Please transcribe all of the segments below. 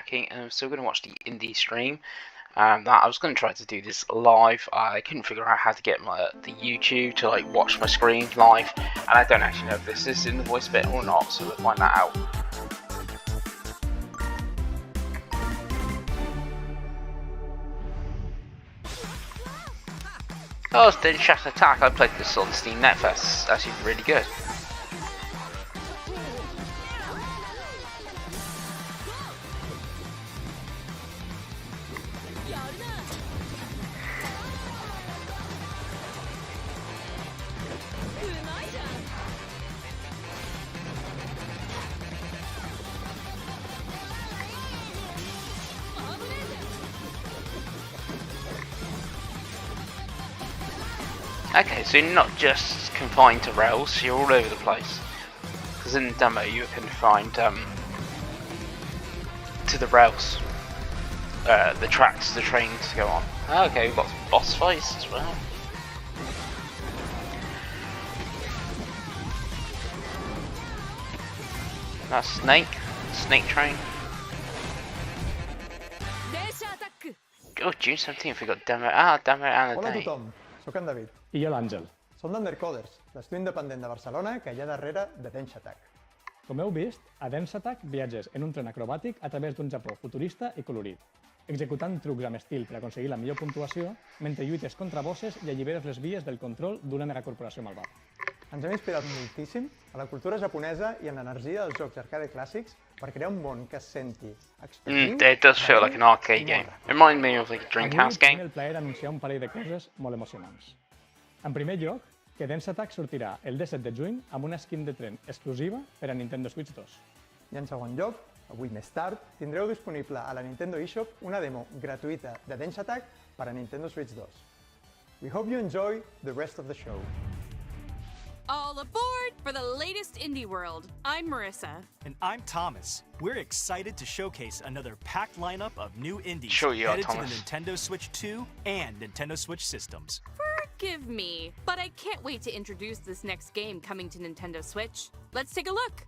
packing, and I'm still going to watch the indie stream. That I was going to try to do this live. I couldn't figure out how to get the YouTube to watch my screen live, and I don't actually know if this is in the voice bit or not, so we'll find that out. Oh, it's Dead Shaft Attack. I played this on Steam Netfest. It's actually really good. Okay, so you're not just confined to rails, you're all over the place. Because in the demo you're confined to the rails, the tracks, the trains to go on. Okay, we've got boss fights as well. That's Snake Train. Oh, June 17th we got demo. Demo and a Hola a day. tothom, soc en David. I jo l'Àngel. Som d'Undercoders, l'estudi independent de Barcelona que hi ha darrere de Dance Attack. Com heu vist, a Dance Attack viatges en un tren acrobàtic a través d'un Japó futurista i colorit, executant trucs amb estil per aconseguir la millor puntuació, mentre lluites contra bosses i alliberes les vies del control d'una megacorporació malvada. Ens hem inspirat moltíssim a la cultura japonesa i en l'energia dels jocs arcade clàssics per crear un món que es senti expansiu. It does feel like an arcade game. It reminds me of like a Dreamcast Avui tenim game. el plaer d'anunciar un parell de coses molt emocionants. En primer lloc, que Dance Attack sortirà el 17 de juny amb una skin de tren exclusiva per a Nintendo Switch 2. I en segon lloc, avui més tard, tindreu disponible a la Nintendo eShop una demo gratuïta de Dance Attack per a Nintendo Switch 2. We hope you enjoy the rest of the show. All aboard for the latest indie world. I'm Marissa. And I'm Thomas. We're excited to showcase another packed lineup of new indies Sure you are, headed to Thomas. the Nintendo Switch 2 and Nintendo Switch systems. Forgive me, but I can't wait to introduce this next game coming to Nintendo Switch. Let's take a look.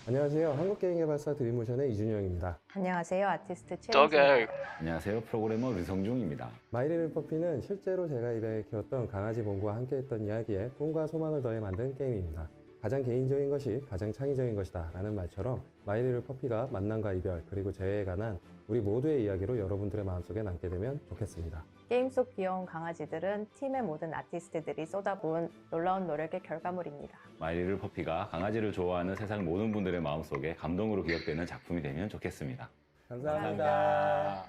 안녕하세요. 한국게임개발사 드림모션의 이준영입니다. 안녕하세요. 아티스트 Doggo. 최은지. 안녕하세요. 프로그래머 류성중입니다. 마이리를 퍼피는 실제로 제가 입양해 키웠던 강아지 봉구와 함께했던 이야기에 꿈과 소망을 더해 만든 게임입니다. 가장 개인적인 것이 가장 창의적인 것이다 라는 말처럼 마이리를 퍼피가 만남과 이별 그리고 재회에 관한 우리 모두의 이야기로 여러분들의 마음속에 남게 되면 좋겠습니다. 게임 속 귀여운 강아지들은 팀의 모든 아티스트들이 쏟아부은 놀라운 노력의 결과물입니다. 마이리를 퍼피가 강아지를 좋아하는 세상 모든 분들의 마음속에 감동으로 기억되는 작품이 되면 좋겠습니다. 감사합니다.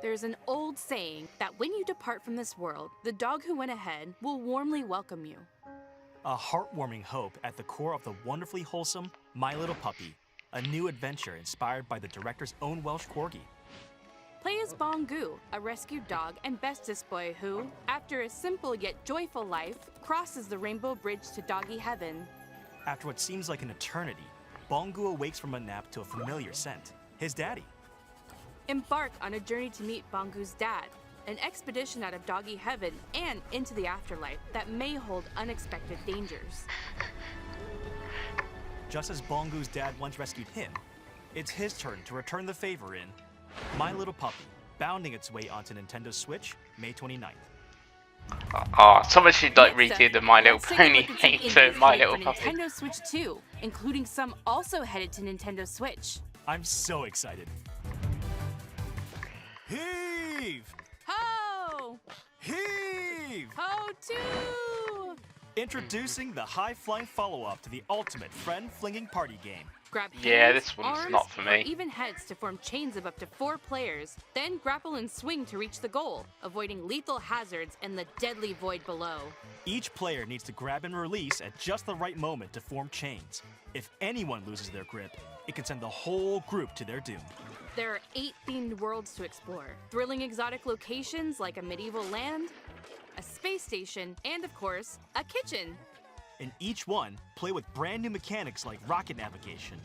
There's an old saying that when you depart from this world, the dog who went ahead will warmly welcome you. A heartwarming hope at the core of the wonderfully wholesome My Little Puppy, a new adventure inspired by the director's own Welsh corgi. Play as Bongu, a rescued dog and bestest boy who, after a simple yet joyful life, crosses the rainbow bridge to doggy heaven. After what seems like an eternity, Bongu awakes from a nap to a familiar scent, his daddy. Embark on a journey to meet Bongu's dad, an expedition out of doggy heaven and into the afterlife that may hold unexpected dangers. Just as Bongu's dad once rescued him, it's his turn to return the favor in My Little Puppy, bounding its way onto Nintendo Switch May 29th. Someone should Next redo up, the My Little let's take a Pony look at some hate indies for My headed Little for Puppy. Nintendo Switch 2, including some also headed to Nintendo Switch. I'm so excited. Heave! Ho! Heave! Ho too! Introducing the high-flying follow-up to the ultimate friend-flinging party game. Grab hands, Yeah, this one's arms, not for or me. even heads to form chains of up to 4 players, then grapple and swing to reach the goal, avoiding lethal hazards and the deadly void below. Each player needs to grab and release at just the right moment to form chains. If anyone loses their grip, it can send the whole group to their doom. There are 8 themed worlds to explore, thrilling exotic locations like a medieval land, a space station, and of course, a kitchen. In each one, play with brand new mechanics like rocket navigation,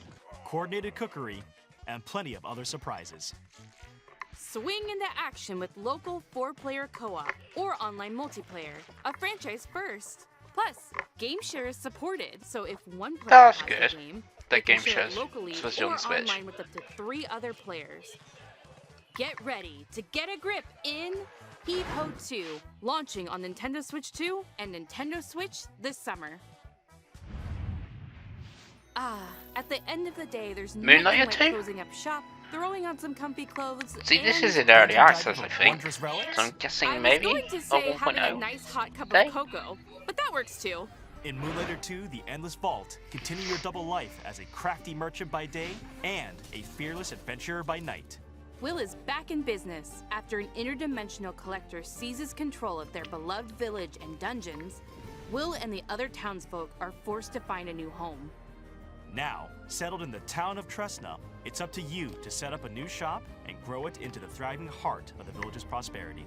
coordinated cookery, and plenty of other surprises. Swing into action with local 4-player co-op or online multiplayer, a franchise first. Plus, game share is supported, so if one player That's has good. the game, That they can game share it shares, locally especially on or the Switch. online with up to 3 other players. Get ready to get a grip in Heave Ho 2, launching on Nintendo Switch 2 and Nintendo Switch this summer. At the end of the day, there's nothing Moonlighter like 2? closing up shop, throwing on some comfy clothes. See, this and is in early access, I think. Wondrous relics? So I'm guessing I maybe was going to a say having a 1.0. nice hot cup Day? of cocoa, but that works too. In Moonlighter 2, The Endless Vault, continue your double life as a crafty merchant by day and a fearless adventurer by night. Will is back in business after an interdimensional collector seizes control of their beloved village and dungeons. Will and the other townsfolk are forced to find a new home. Now, settled in the town of Tresna, it's up to you to set up a new shop and grow it into the thriving heart of the village's prosperity.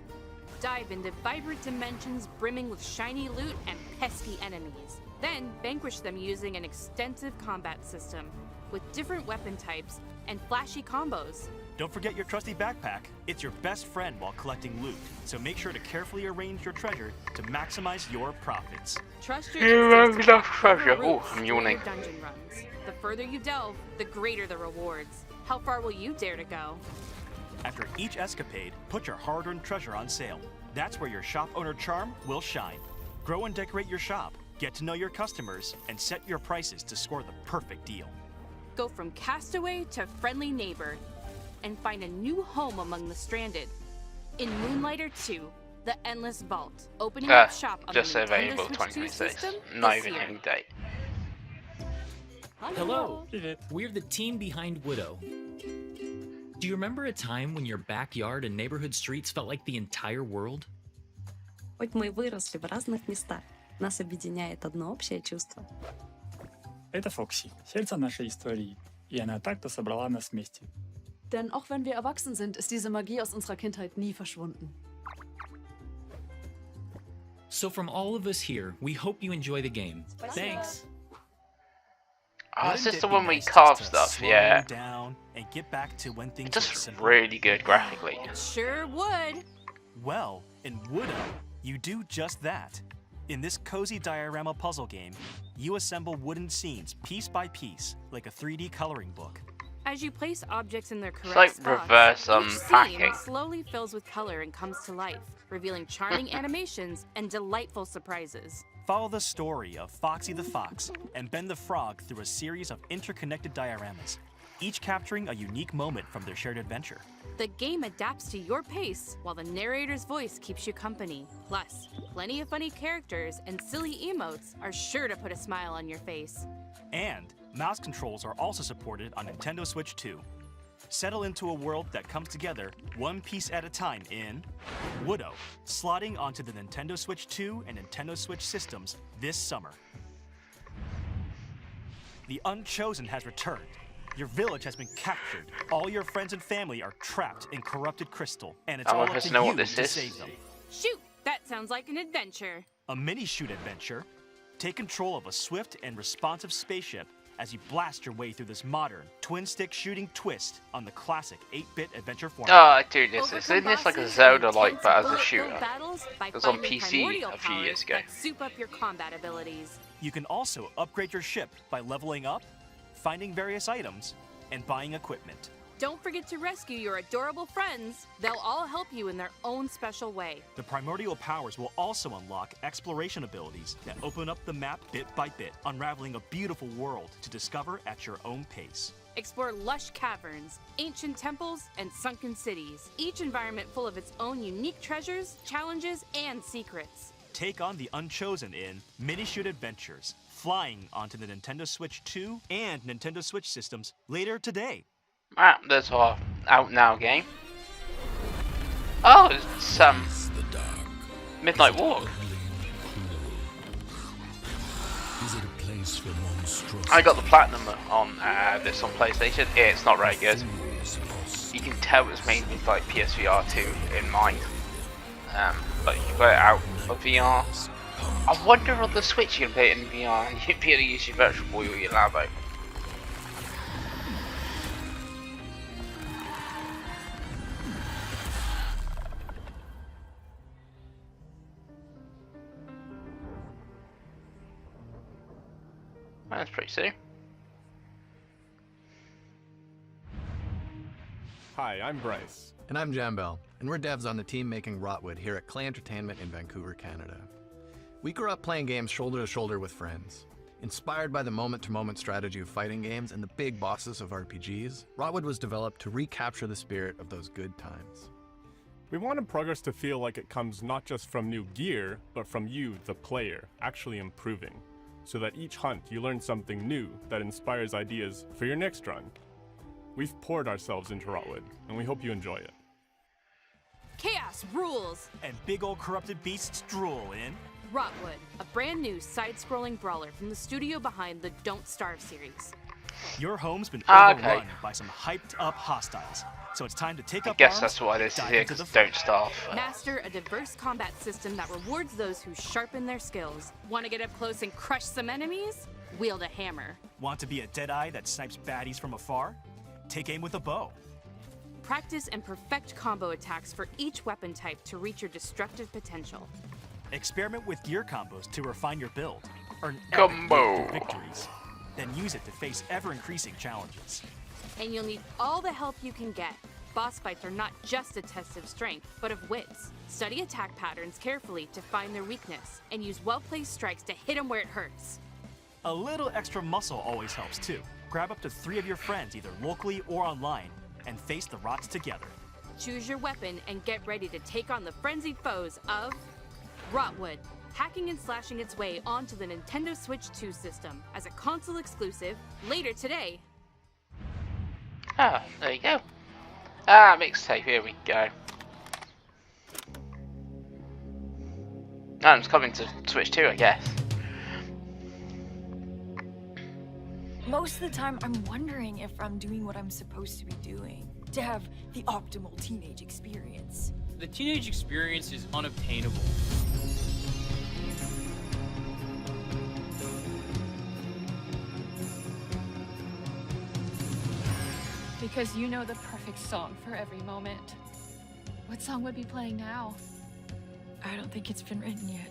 Dive into vibrant dimensions brimming with shiny loot and pesky enemies. Then vanquish them using an extensive combat system with different weapon types and flashy combos. Don't forget your trusty backpack. It's your best friend while collecting loot, so make sure to carefully arrange your treasure to maximize your profits. Trust your You instincts to love find treasure. the Oh, routes I'm through yawning. your dungeon runs. The further you delve, the greater the rewards. How far will you dare to go? After each escapade, put your hard-earned treasure on sale. That's where your shop owner charm will shine. Grow and decorate your shop, get to know your customers, and set your prices to score the perfect deal. Go from castaway to friendly neighbor, and find a new home among the stranded. In Moonlighter 2, The Endless Vault, opening up shop on Just the available Nintendo Switch 2 2026. system Not this even year. any date. Hello, we're the team behind Widow. Do you remember a time when your backyard and neighborhood streets felt like the entire world? Хоть мы выросли в разных местах, нас объединяет одно общее чувство. Это Фокси, сердце нашей истории, и она так-то собрала нас вместе. Denn auch wenn wir erwachsen sind, ist diese Magie aus unserer Kindheit nie verschwunden. So from all of us here, we hope you enjoy the game. Thanks. Oh, is Wouldn't this it the be one where you nice just carve to stuff? slow Yeah. down and get back to when things It's were just simple? really good graphically. Sure would. Well, in Widow, you do just that. In this cozy diorama puzzle game, you assemble wooden scenes piece by piece, like a 3D coloring book. As you place objects in their correct like spots, reverse, each packing. scene slowly fills with color and comes to life, revealing charming animations and delightful surprises. Follow the story of Foxy the Fox and Ben the Frog through a series of interconnected dioramas, each capturing a unique moment from their shared adventure. The game adapts to your pace, while the narrator's voice keeps you company. Plus, plenty of funny characters and silly emotes are sure to put a smile on your face. And mouse controls are also supported on Nintendo Switch 2. Settle into a world that comes together one piece at a time in Widow, slotting onto the Nintendo Switch 2 and Nintendo Switch systems this summer. The Unchosen has returned. Your village has been captured. All your friends and family are trapped in corrupted crystal, and it's I all want up to to know you what this to is. save them. Shoot, that sounds like an adventure. A mini-shoot adventure. Take control of a swift and responsive spaceship as you blast your way through this modern twin-stick shooting twist on the classic 8-bit adventure Oh, format. I do this. Isn't this like a Zelda-like, but as a shooter? It was on PC a few years ago. Soup up your combat abilities. You can also upgrade your ship by leveling up, finding various items, and buying equipment. Don't forget to rescue your adorable friends. They'll all help you in their own special way. The primordial powers will also unlock exploration abilities that open up the map bit by bit, unraveling a beautiful world to discover at your own pace. Explore lush caverns, ancient temples, and sunken cities, each environment full of its own unique treasures, challenges, and secrets. Take on the Unchosen in Mini-Shoot Adventures, flying onto the Nintendo Switch 2 and Nintendo Switch systems later today. Ah, there's our out now game. Oh, it's Midnight Walk. I got the platinum on this on PlayStation. It's not very good. You can tell it's made with like PSVR 2 in mind. But you got it out of VR. I wonder on the Switch you can play it in VR and you'd be able to use your Virtual Boy or your Labo. That's pretty soon. Hi, I'm Bryce. And I'm Jambel, and we're devs on the team making Rotwood here at Clay Entertainment in Vancouver, Canada. We grew up playing games shoulder to shoulder with friends. Inspired by the moment-to-moment strategy of fighting games and the big bosses of RPGs, Rotwood was developed to recapture the spirit of those good times. We wanted progress to feel like it comes not just from new gear, but from you, the player, actually improving, so that each hunt you learn something new that inspires ideas for your next run. We've poured ourselves into Rotwood, and we hope you enjoy it. Chaos rules! And big old corrupted beasts drool in Rotwood, a brand new side-scrolling brawler from the studio behind the Don't Starve series. Your home's been Okay. overrun by some hyped-up hostiles, so it's time to take I up guess arms, that's why this is dive here, into 'cause the Don't fight. Starve. Master a diverse combat system that rewards those who sharpen their skills. Want to get up close and crush some enemies? Wield a hammer. Want to be a deadeye that snipes baddies from afar? Take aim with a bow. Practice and perfect combo attacks for each weapon type to reach your destructive potential. Experiment with gear combos to refine your build. Earn Combo. epic victories. Then use it to face ever-increasing challenges. And you'll need all the help you can get. Boss fights are not just a test of strength, but of wits. Study attack patterns carefully to find their weakness, and use well-placed strikes to hit them where it hurts. A little extra muscle always helps too. Grab up to 3 of your friends either locally or online, and face the rots together. Choose your weapon and get ready to take on the frenzied foes of Rotwood, hacking and slashing its way onto the Nintendo Switch 2 system as a console exclusive later today. Ah, there you go. Ah, mixtape, here we go. And it's coming to Switch 2, I guess. Most of the time, I'm wondering if I'm doing what I'm supposed to be doing to have the optimal teenage experience. The teenage experience is unobtainable. Because you know the perfect song for every moment. What song would be playing now? I don't think it's been written yet.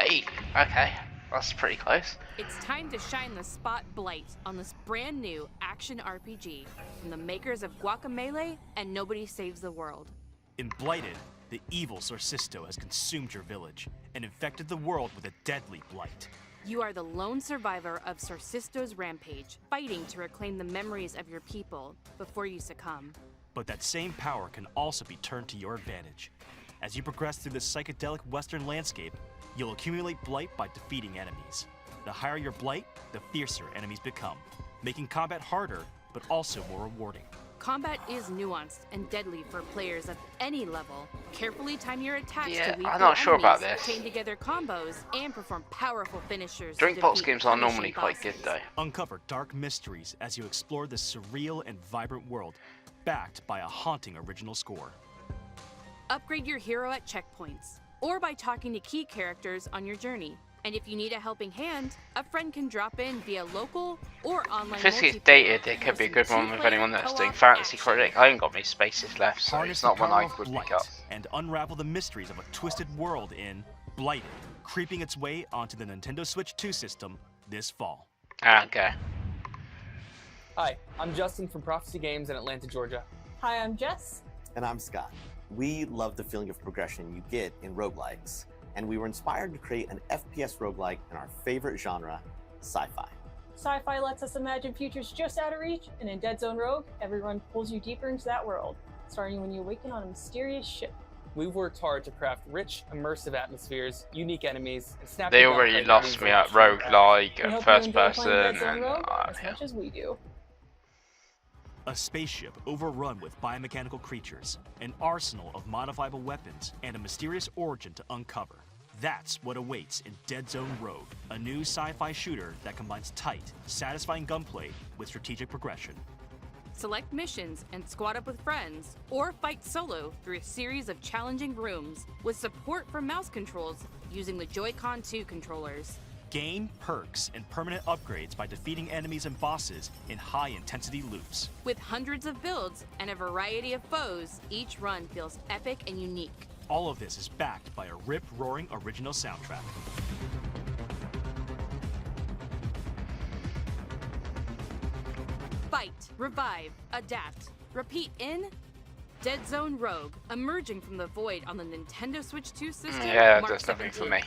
Me. Okay, that's pretty close. It's time to shine the spot Blight on this brand new action RPG from the makers of Guacamelee and Nobody Saves the World. In Blighted, the evil Sorcisto has consumed your village and infected the world with a deadly blight. You are the lone survivor of Sorcisto's rampage, fighting to reclaim the memories of your people before you succumb. But that same power can also be turned to your advantage. As you progress through this psychedelic western landscape, you'll accumulate blight by defeating enemies. The higher your blight, the fiercer enemies become, making combat harder, but also more rewarding. Combat is nuanced and deadly for players of any level. Carefully time your attacks Yeah, to weaken I'm not sure about enemies, this. chain together combos, and perform powerful finishers. Drink to box defeat games are punishing normally quite bosses. good, though. Uncover dark mysteries as you explore this surreal and vibrant world, backed by a haunting original score. Upgrade your hero at checkpoints, or by talking to key characters on your journey. And if you need a helping hand, a friend can drop in via local or online If this gets multiplayer. dated, it could be a good one with anyone that's doing Fantasy Critic. I ain't got many spaces left, so Harness it's the not one I power of would blight pick up. and unravel the mysteries of a twisted world in Blighted, creeping its way onto the Nintendo Switch 2 system this fall. Okay. Hi, I'm Justin from Prophecy Games in Atlanta, Georgia. Hi, I'm Jess. And I'm Scott. We love the feeling of progression you get in roguelikes, and we were inspired to create an FPS roguelike in our favorite genre, sci-fi. Sci-fi lets us imagine futures just out of reach, and in Dead Zone Rogue, everyone pulls you deeper into that world, starting when you awaken on a mysterious ship. We've worked hard to craft rich, immersive atmospheres, unique enemies, and snappy They gunplay already that lost leans me on at action and roguelike We and hope first you enjoy playing person Dead Zone and Rogue as much as we do. A spaceship overrun with biomechanical creatures, an arsenal of modifiable weapons, and a mysterious origin to uncover. That's what awaits in Dead Zone Rogue, a new sci-fi shooter that combines tight, satisfying gunplay with strategic progression. Select missions and squad up with friends, or fight solo through a series of challenging rooms with support for mouse controls using the Joy-Con 2 controllers. Gain perks and permanent upgrades by defeating enemies and bosses in high-intensity loops. With hundreds of builds and a variety of foes, each run feels epic and unique. All of this is backed by a rip-roaring original soundtrack. Fight, revive, adapt, repeat in Dead Zone Rogue, emerging from the void on the Nintendo Switch 2 system. Yeah, March that's nothing for 17th. me.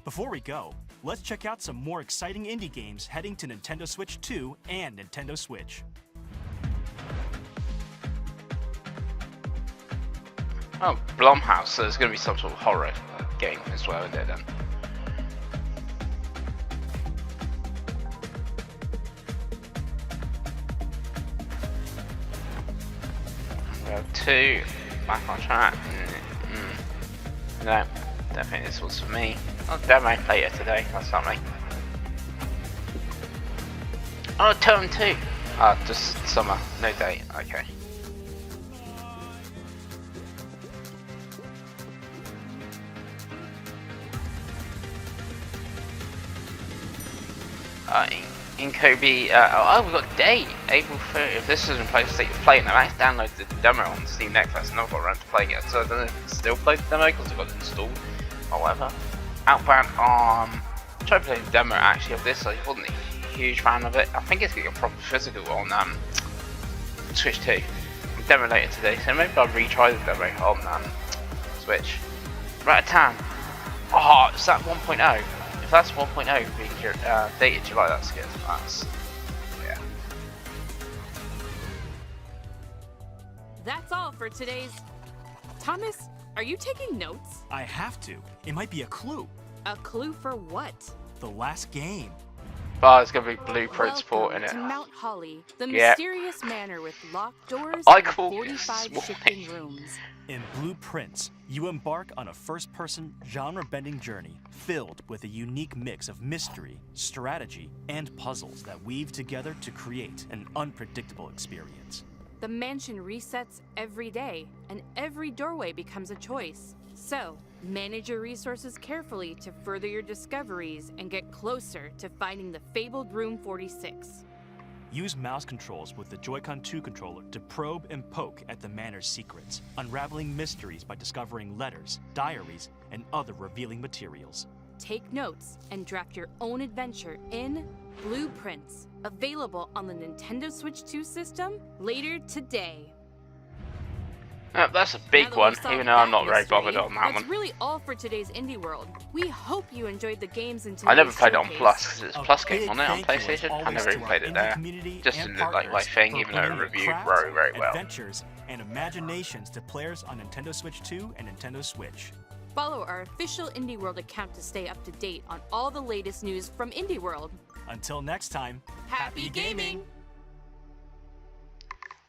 Before we go, let's check out some more exciting indie games heading to Nintendo Switch 2 and Nintendo Switch. Oh, Blumhouse, so there's going to be some sort of horror game as well in there then. We have 2 back on track. No, don't think this was for me. Oh, demo later today, that's something. Oh, term 2. Just summer, no date, okay. In Kobe, oh, we've got a date, April 30th. This is in place State of Play, and I downloaded the demo on Steam Next, and I've got around to playing it, so I don't know if I still play the demo because I've got it installed, or whatever. Outbound, tried to play the demo actually of this, I wasn't a huge fan of it. I think it's getting a proper physical on Switch 2. Demo later today, so maybe I'll retry the demo on Switch. Ratatan, oh, is that 1.0? If that's 1.0 being dated July, that's good. That's, yeah. That's all for today's. Thomas, are you taking notes? I have to. It might be a clue. A clue for what? The last game. Oh, there's gonna be Blueprint support in it. To Mount Holly, the Yeah. mysterious manor with locked doors I and call 45 this shifting rooms. In Blueprints, you embark on a first-person, genre-bending journey filled with a unique mix of mystery, strategy, and puzzles that weave together to create an unpredictable experience. The mansion resets every day, and every doorway becomes a choice. So, manage your resources carefully to further your discoveries and get closer to finding the fabled Room 46. Use mouse controls with the Joy-Con 2 controller to probe and poke at the manor's secrets, unraveling mysteries by discovering letters, diaries, and other revealing materials. Take notes and draft your own adventure in Blueprints, available on the Nintendo Switch 2 system later today. That's a big one, even though I'm not very bothered on that That's one. really all for today's Indie World. We hope you enjoyed the games in today's I never played it on showcase. Plus because it's a Plus game big on it on thank you as PlayStation. I always never even to played our it indie there. community Just and didn't look like my partners thing, for even though it bringing reviewed crafts, very, very well. adventures, and imaginations to players on Nintendo Switch 2 and Nintendo Switch. Follow our official Indie World account to stay up to date on all the latest news from Indie World. Until next time, Happy gaming!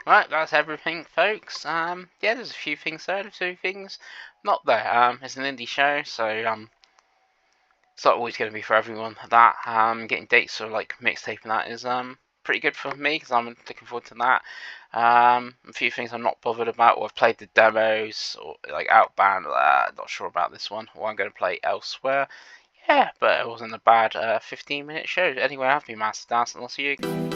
Right, that's everything, folks. Yeah, there's a few things there, there's a few things not there. It's an indie show, so it's not always going to be for everyone. That getting dates for like mixtape and that is pretty good for me because I'm looking forward to that. A few things I'm not bothered about. Or I've played the demos, or like Outbound. Not sure about this one, or I'm going to play elsewhere. Yeah, but it wasn't a bad 15-minute show. Anyway, I've been masofdas, and I'll see you again.